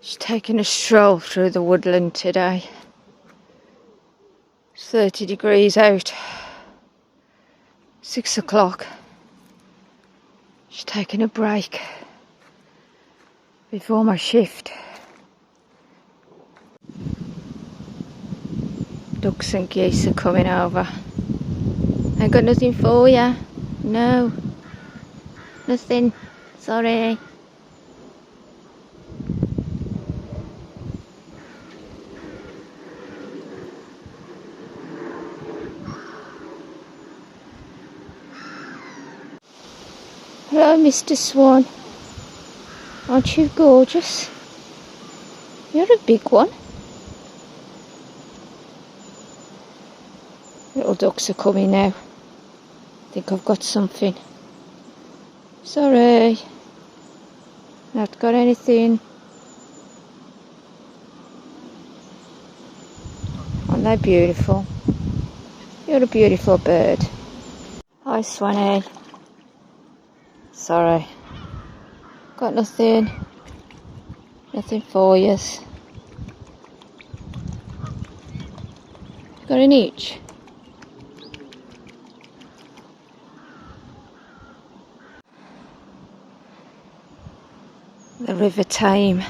Just taking a stroll through the woodland today. It's 30 degrees out. 6 o'clock. Just taking a break before my shift. Ducks and geese are coming over. I got nothing for ya. No. Nothing. Sorry. Hello, Mr. Swan. Aren't you gorgeous? You're a big one. Little ducks are coming now. I think I've got something. Sorry. Not got anything. Aren't they beautiful? You're a beautiful bird. Hi, Swanee. Sorry. Got nothing. Nothing for yous. Got an each. The River Tame.